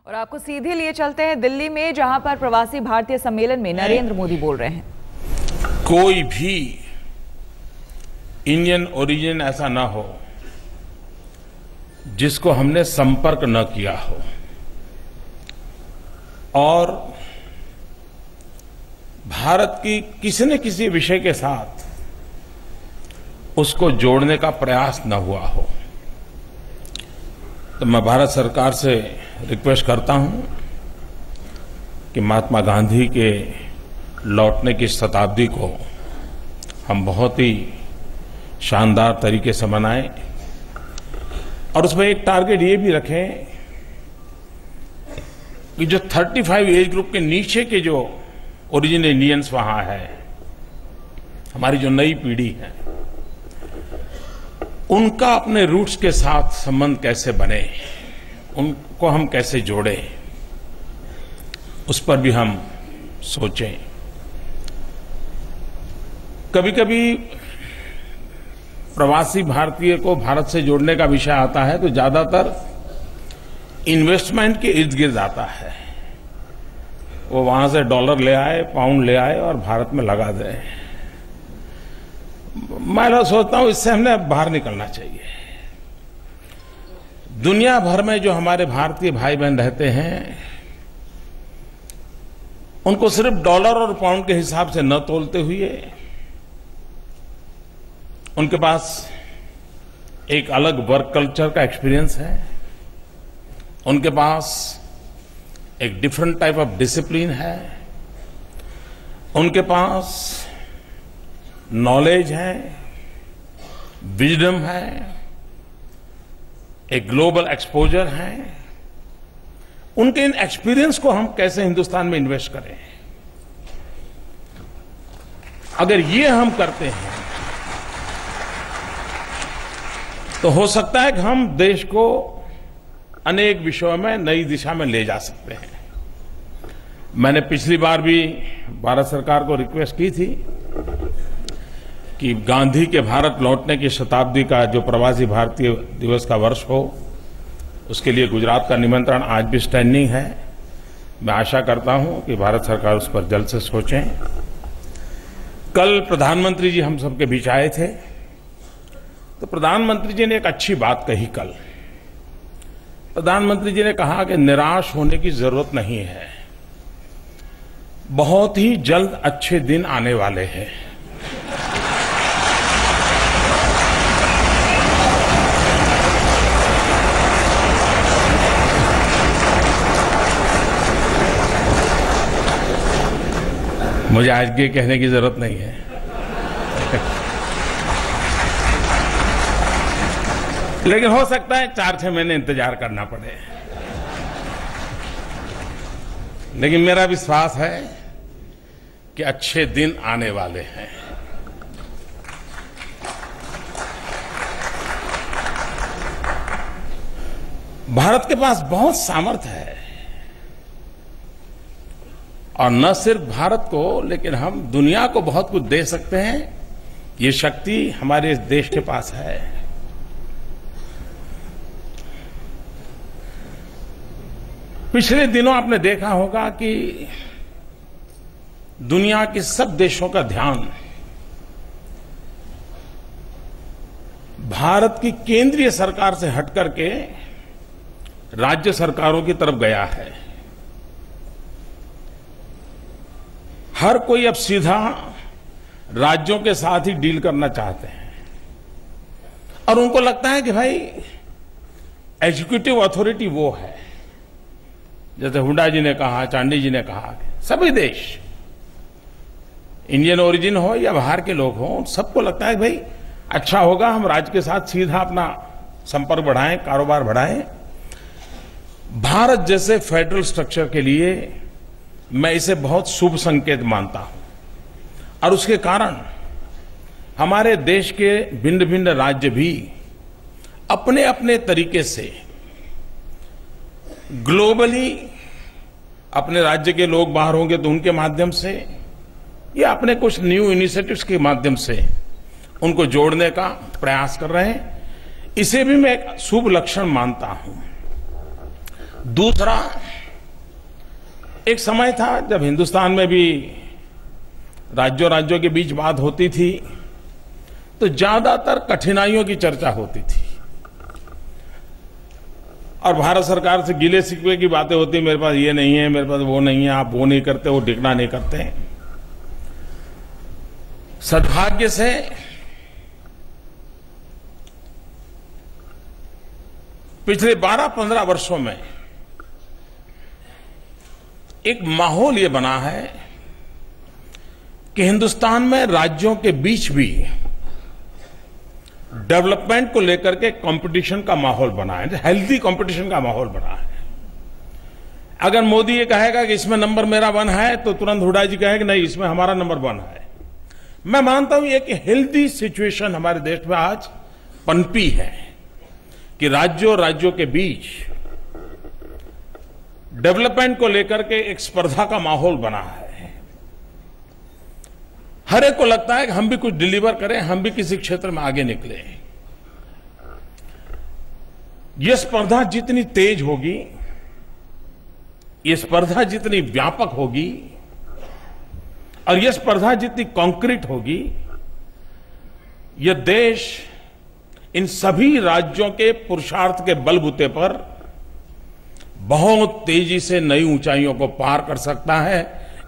और आपको सीधे लिए चलते हैं दिल्ली में, जहां पर प्रवासी भारतीय सम्मेलन में नरेंद्र मोदी बोल रहे हैं। कोई भी इंडियन ओरिजिन ऐसा ना हो जिसको हमने संपर्क न किया हो, और भारत की किसी न किसी विषय के साथ उसको जोड़ने का प्रयास न हुआ हो। तो मैं भारत सरकार से रिक्वेस्ट करता हूं कि महात्मा गांधी के लौटने की शताब्दी को हम बहुत ही शानदार तरीके से मनाएं, और उसमें एक टारगेट ये भी रखें कि जो 35 एज ग्रुप के नीचे के जो ओरिजिनल इंडियंस वहां है, हमारी जो नई पीढ़ी है, उनका अपने रूट्स के साथ संबंध कैसे बने, उनको हम कैसे जोड़ें, उस पर भी हम सोचें। कभी कभी प्रवासी भारतीय को भारत से जोड़ने का विषय आता है तो ज्यादातर इन्वेस्टमेंट के इर्द गिर्द आता है। वो वहां से डॉलर ले आए, पाउंड ले आए और भारत में लगा दे। मैं सोचता हूं इससे हमने अब बाहर निकलना चाहिए। दुनिया भर में जो हमारे भारतीय भाई बहन रहते हैं, उनको सिर्फ डॉलर और पाउंड के हिसाब से न तोलते हुए उनके पास एक अलग वर्क कल्चर का एक्सपीरियंस है, उनके पास एक डिफरेंट टाइप ऑफ डिसिप्लिन है, उनके पास नॉलेज है, विजडम है, एक ग्लोबल एक्सपोजर है। उनके इन एक्सपीरियंस को हम कैसे हिंदुस्तान में इन्वेस्ट करें? अगर ये हम करते हैं तो हो सकता है कि हम देश को अनेक विषयों में नई दिशा में ले जा सकते हैं। मैंने पिछली बार भी भारत सरकार को रिक्वेस्ट की थी कि गांधी के भारत लौटने की शताब्दी का जो प्रवासी भारतीय दिवस का वर्ष हो, उसके लिए गुजरात का निमंत्रण आज भी स्टैंडिंग है। मैं आशा करता हूं कि भारत सरकार उस पर जल्द से सोचें। कल प्रधानमंत्री जी हम सबके बीच आए थे, तो प्रधानमंत्री जी ने एक अच्छी बात कही। कल प्रधानमंत्री जी ने कहा कि निराश होने की जरूरत नहीं है, बहुत ही जल्द अच्छे दिन आने वाले हैं। मुझे आज ये कहने की जरूरत नहीं है। लेकिन हो सकता है 4-6 महीने इंतजार करना पड़े, लेकिन मेरा विश्वास है कि अच्छे दिन आने वाले हैं। भारत के पास बहुत सामर्थ्य है, और न सिर्फ भारत को, लेकिन हम दुनिया को बहुत कुछ दे सकते हैं। ये शक्ति हमारे देश के पास है। पिछले दिनों आपने देखा होगा कि दुनिया के सब देशों का ध्यान भारत की केंद्रीय सरकार से हटकर के राज्य सरकारों की तरफ गया है। हर कोई अब सीधा राज्यों के साथ ही डील करना चाहते हैं, और उनको लगता है कि भाई एग्जीक्यूटिव अथॉरिटी वो है। जैसे हुड्डा जी ने कहा, चांडी जी ने कहा, सभी देश, इंडियन ओरिजिन हो या बाहर के लोग हों, सबको लगता है कि भाई अच्छा होगा हम राज्य के साथ सीधा अपना संपर्क बढ़ाएं, कारोबार बढ़ाएं। भारत जैसे फेडरल स्ट्रक्चर के लिए मैं इसे बहुत शुभ संकेत मानता हूं, और उसके कारण हमारे देश के भिन्न भिन्न राज्य भी अपने अपने तरीके से ग्लोबली, अपने राज्य के लोग बाहर होंगे तो उनके माध्यम से, या अपने कुछ न्यू इनिशिएटिव्स के माध्यम से उनको जोड़ने का प्रयास कर रहे हैं। इसे भी मैं एक शुभ लक्षण मानता हूं। दूसरा, एक समय था जब हिंदुस्तान में भी राज्यों के बीच बात होती थी तो ज्यादातर कठिनाइयों की चर्चा होती थी और भारत सरकार से गिले शिकवे की बातें होती, मेरे पास ये नहीं है, मेरे पास वो नहीं है, आप वो नहीं करते, वो टिकना नहीं करते। सद्भाग्य से पिछले 12-15 वर्षों में एक माहौल ये बना है कि हिंदुस्तान में राज्यों के बीच भी डेवलपमेंट को लेकर के कंपटीशन का माहौल बना है, हेल्दी कंपटीशन का माहौल बना है। अगर मोदी ये कहेगा कि इसमें नंबर मेरा 1 है तो तुरंत हुड्डा जी कहेंगे नहीं इसमें हमारा नंबर 1 है। मैं मानता हूं एक हेल्दी सिचुएशन हमारे देश में आज पनपी है कि राज्यों के बीच डेवलपमेंट को लेकर के एक स्पर्धा का माहौल बना है। हर एक को लगता है कि हम भी कुछ डिलीवर करें, हम भी किसी क्षेत्र में आगे निकले। यह स्पर्धा जितनी तेज होगी, यह स्पर्धा जितनी व्यापक होगी और यह स्पर्धा जितनी कॉन्क्रीट होगी, यह देश इन सभी राज्यों के पुरुषार्थ के बलबूते पर बहुत तेजी से नई ऊंचाइयों को पार कर सकता है,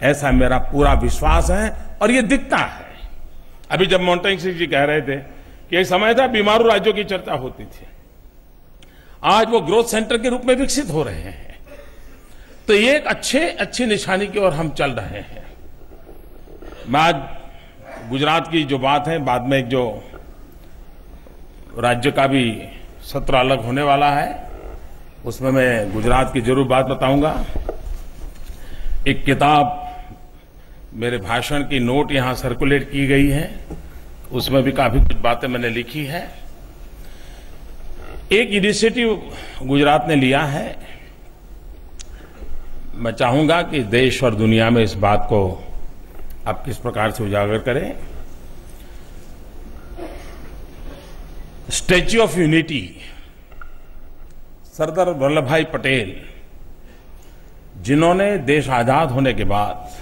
ऐसा मेरा पूरा विश्वास है और ये दिखता है। अभी जब मोन्टेग सिंह जी कह रहे थे कि एक समय था बीमारू राज्यों की चर्चा होती थी, आज वो ग्रोथ सेंटर के रूप में विकसित हो रहे हैं, तो ये एक अच्छी निशानी की ओर हम चल रहे हैं। मैं आज गुजरात की जो बात है, बाद में एक जो राज्य का भी सत्र अलग होने वाला है उसमें मैं गुजरात की जरूर बात बताऊंगा। एक किताब मेरे भाषण की नोट यहां सर्कुलेट की गई है, उसमें भी काफी कुछ बातें मैंने लिखी है। एक इनिशिएटिव गुजरात ने लिया है, मैं चाहूंगा कि देश और दुनिया में इस बात को आप किस प्रकार से उजागर करें। Statue of unity, Sardar Vallabh भाई पटेल जिन्होंने देश आजाद होने के बाद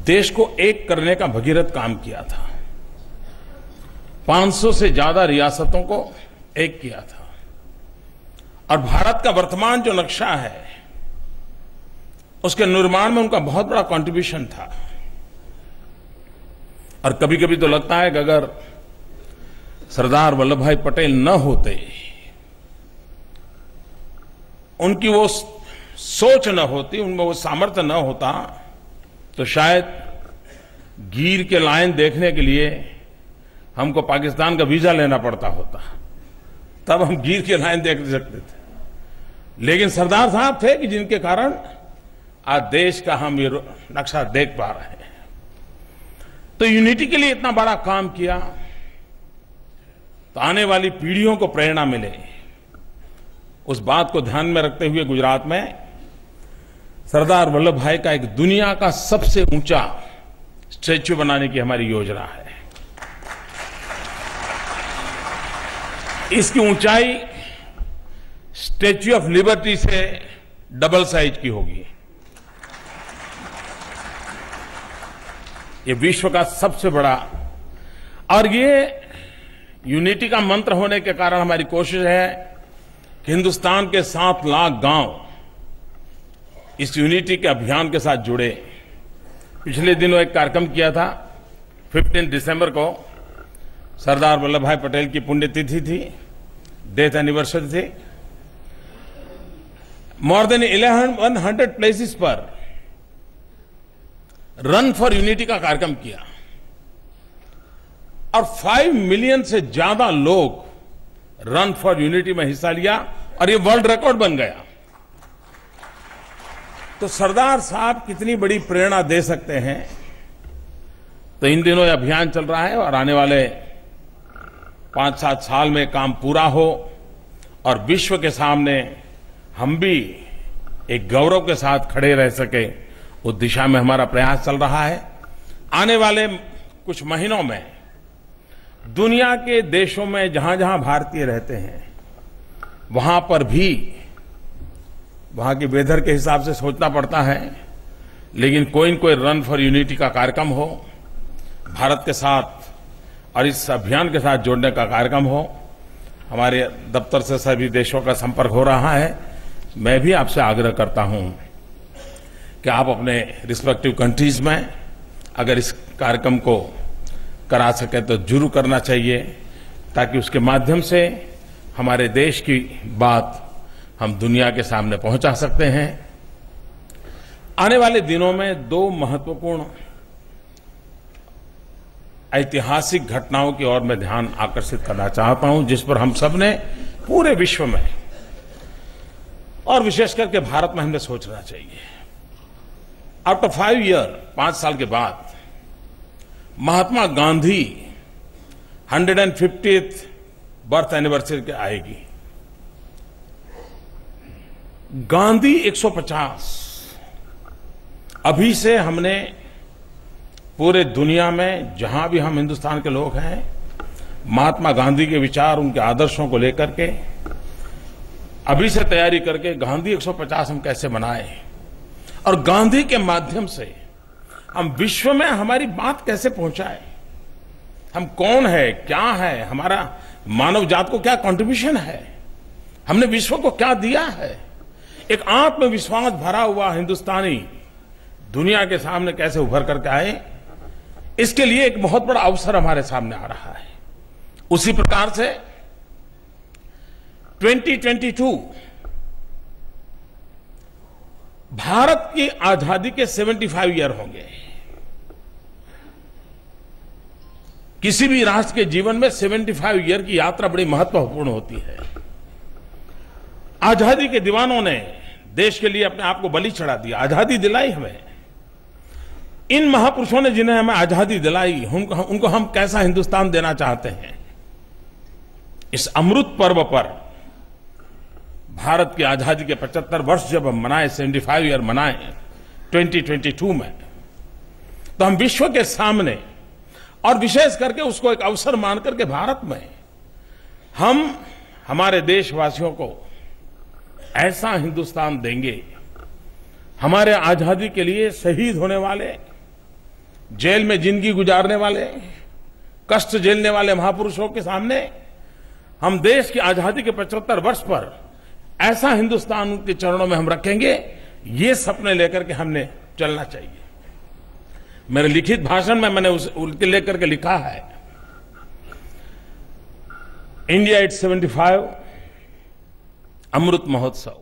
देश को एक करने का भगीरथ काम किया था, 500 से ज्यादा रियासतों को एक किया था और भारत का वर्तमान जो नक्शा है उसके निर्माण में उनका बहुत बड़ा कंट्रीब्यूशन था। और कभी कभी तो लगता है कि अगर सरदार वल्लभ भाई पटेल न होते, उनकी वो सोच न होती, उनमें वो सामर्थ्य न होता, तो शायद गिर के लायन देखने के लिए हमको पाकिस्तान का वीजा लेना पड़ता होता, तब हम गिर के लायन देख सकते थे। लेकिन सरदार साहब थे कि जिनके कारण आज देश का हम ये नक्शा देख पा रहे हैं। तो यूनिटी के लिए इतना बड़ा काम किया, तो आने वाली पीढ़ियों को प्रेरणा मिले, उस बात को ध्यान में रखते हुए गुजरात में सरदार वल्लभ भाई का एक दुनिया का सबसे ऊंचा स्टैच्यू बनाने की हमारी योजना है। इसकी ऊंचाई स्टैच्यू ऑफ लिबर्टी से डबल साइज की होगी। ये विश्व का सबसे बड़ा, और ये यूनिटी का मंत्र होने के कारण हमारी कोशिश है कि हिंदुस्तान के 7 लाख गांव इस यूनिटी के अभियान के साथ जुड़े। पिछले दिनों एक कार्यक्रम किया था, 15 दिसंबर को सरदार वल्लभ भाई पटेल की पुण्यतिथि थी, डेथ एनिवर्सरी थी। मोर देन 1100 प्लेसेस पर रन फॉर यूनिटी का कार्यक्रम किया और 5 मिलियन से ज्यादा लोग रन फॉर यूनिटी में हिस्सा लिया और ये वर्ल्ड रिकॉर्ड बन गया। तो सरदार साहब कितनी बड़ी प्रेरणा दे सकते हैं। तो इन दिनों ये अभियान चल रहा है और आने वाले 5-7 साल में काम पूरा हो और विश्व के सामने हम भी एक गौरव के साथ खड़े रह सके, उस दिशा में हमारा प्रयास चल रहा है। आने वाले कुछ महीनों में दुनिया के देशों में जहां जहां भारतीय रहते हैं, वहां पर भी वहां की वेदर के हिसाब से सोचना पड़ता है, लेकिन कोई न कोई रन फॉर यूनिटी का कार्यक्रम हो, भारत के साथ और इस अभियान के साथ जोड़ने का कार्यक्रम हो। हमारे दफ्तर से सभी देशों का संपर्क हो रहा है। मैं भी आपसे आग्रह करता हूं कि आप अपने रिस्पेक्टिव कंट्रीज में अगर इस कार्यक्रम को करा सके तो जरूर करना चाहिए, ताकि उसके माध्यम से हमारे देश की बात हम दुनिया के सामने पहुंचा सकते हैं। आने वाले दिनों में 2 महत्वपूर्ण ऐतिहासिक घटनाओं की ओर मैं ध्यान आकर्षित करना चाहता हूं, जिस पर हम सब ने पूरे विश्व में और विशेष करके भारत में हमने सोचना चाहिए। आफ्टर 5 ईयर, 5 साल के बाद Mahatma Gandhi 150th birth anniversary के आएगी। गांधी 150। अभी से हमने पूरे दुनिया में जहां भी हम हिंदुस्तान के लोग हैं, महात्मा गांधी के विचार, उनके आदर्शों को लेकर के अभी से तैयारी करके गांधी 150 हम कैसे मनाएं, और गांधी के माध्यम से हम विश्व में हमारी बात कैसे पहुंचाएं। हम कौन है, क्या है, हमारा मानव जात को क्या कंट्रीब्यूशन है, हमने विश्व को क्या दिया है। एक आत्मविश्वास भरा हुआ हिंदुस्तानी दुनिया के सामने कैसे उभर करके आए, इसके लिए एक बहुत बड़ा अवसर हमारे सामने आ रहा है। उसी प्रकार से 2022 भारत की आजादी के 75 ईयर होंगे। किसी भी राष्ट्र के जीवन में 75 ईयर की यात्रा बड़ी महत्वपूर्ण होती है। आजादी के दीवानों ने देश के लिए अपने आप को बलि चढ़ा दिया, आजादी दिलाई हमें। इन महापुरुषों ने जिन्हें हमें आजादी दिलाई, उनको हम कैसा हिंदुस्तान देना चाहते हैं। इस अमृत पर्व पर भारत की आजादी के 75 वर्ष जब हम मनाए, 75 ईयर मनाए 2022 में, तो हम विश्व के सामने और विशेष करके उसको एक अवसर मान करके भारत में हम हमारे देशवासियों को ऐसा हिंदुस्तान देंगे। हमारे आजादी के लिए शहीद होने वाले, जेल में जिंदगी गुजारने वाले, कष्ट झेलने वाले महापुरुषों के सामने हम देश की आजादी के 75 वर्ष पर ऐसा हिंदुस्तान उनके चरणों में हम रखेंगे। ये सपने लेकर के हमने चलना चाहिए। मेरे लिखित भाषण में मैंने उनके लेकर के लिखा है, इंडिया 875 अमृत महोत्सव।